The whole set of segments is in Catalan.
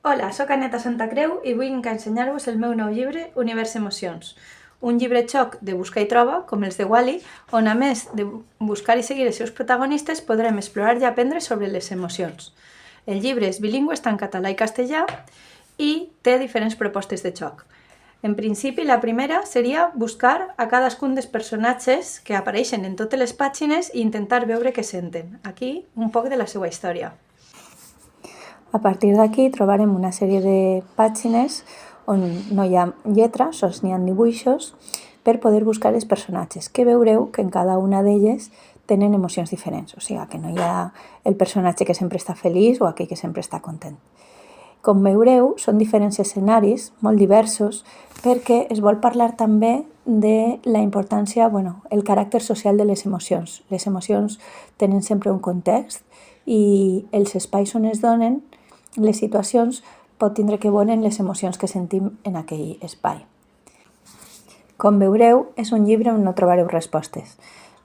Hola, soc Aneta Santacreu i vull ensenyar-vos el meu nou llibre Univers Emocions. Un llibre xoc de buscar i troba, com els de Wall-E, on a més de buscar i seguir els seus protagonistes podrem explorar i aprendre sobre les emocions. El llibre és bilingüe, està en català i castellà i té diferents propostes de xoc. En principi, la primera seria buscar a cadascun dels personatges que apareixen en totes les pàgines i intentar veure què senten. Aquí, un poc de la seva història. A partir d'aquí trobarem una sèrie de pàgines on no hi ha lletra, sols n'hi ha dibuixos, per poder buscar els personatges, que veureu que en cada una d'elles tenen emocions diferents, o sigui que no hi ha el personatge que sempre està feliç o aquell que sempre està content. Com veureu, són diferents escenaris, molt diversos, perquè es vol parlar també de la importància, el caràcter social de les emocions. Les emocions tenen sempre un context i els espais on es donen les situacions pot tindre que veure en les emocions que sentim en aquell espai. Com veureu, és un llibre on no trobareu respostes.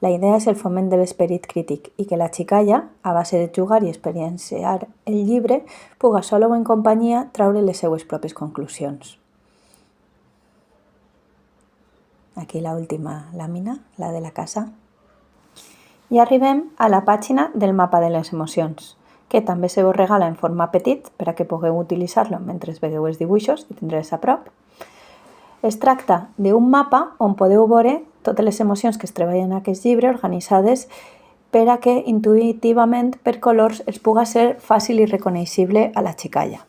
La idea és el foment de l'esperit crític i que la xicalla, a base de jugar i experienciar el llibre, puga sola o en companyia traure les seues pròpies conclusions. Aquí l'última làmina, la de la casa. I arribem a la pàgina del mapa de les emocions, que també se vos regala en format petit per a que pugueu utilitzar-lo mentre veieu els dibuixos i tindreu a prop. Es tracta d'un mapa on podeu veure totes les emocions que es treballen en aquest llibre organitzades per a que intuïtivament per colors es puga ser fàcil i reconeixible a la xicalla.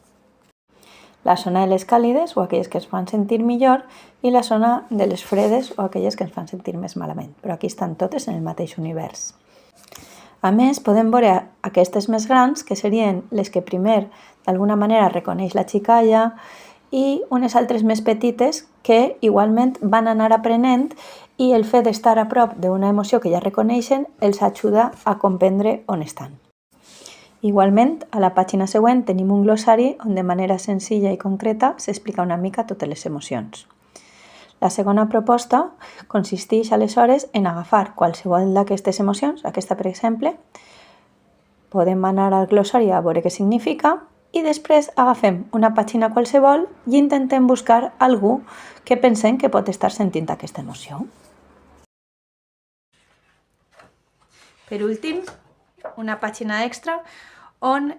La zona de les càlides o aquelles que ens fan sentir millor i la zona de les fredes o aquelles que ens fan sentir més malament, però aquí estan totes en el mateix univers. A més, podem veure aquestes més grans, que serien les que primer d'alguna manera reconeix la xicalla, i unes altres més petites que igualment van anar aprenent i el fet d'estar a prop d'una emoció que ja reconeixen els ajuda a comprendre on estan. Igualment, a la pàgina següent tenim un glossari on de manera senzilla i concreta s'explica una mica totes les emocions. La segona proposta consisteix aleshores en agafar qualsevol d'aquestes emocions, aquesta per exemple, podem anar al glossari a veure què significa i després agafem una pàgina qualsevol i intentem buscar algú que pensem que pot estar sentint aquesta emoció. Per últim, una pàgina extra on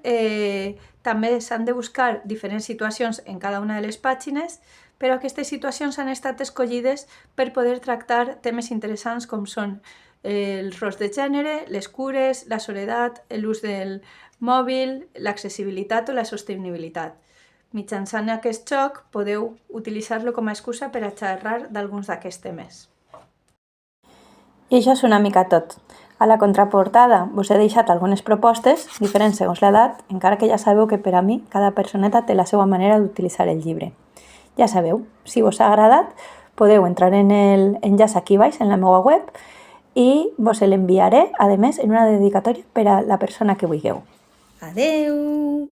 també s'han de buscar diferents situacions en cada una de les pàgines, però aquestes situacions han estat escollides per poder tractar temes interessants com són els rols de gènere, les cures, la soledat, l'ús del mòbil, l'accessibilitat o la sostenibilitat. Mitjançant aquest joc podeu utilitzar-lo com a excusa per a xerrar d'alguns d'aquests temes. I això és una mica tot. A la contraportada us he deixat algunes propostes, diferents segons l'edat, encara que ja sabeu que per a mi cada personeta té la seva manera d'utilitzar el llibre. Ja sabeu, si us ha agradat, podeu entrar en l'enllaç aquí baix, en la meva web, i vos l'enviaré, a més, en una dedicatòria per a la persona que vulgueu. Adeu!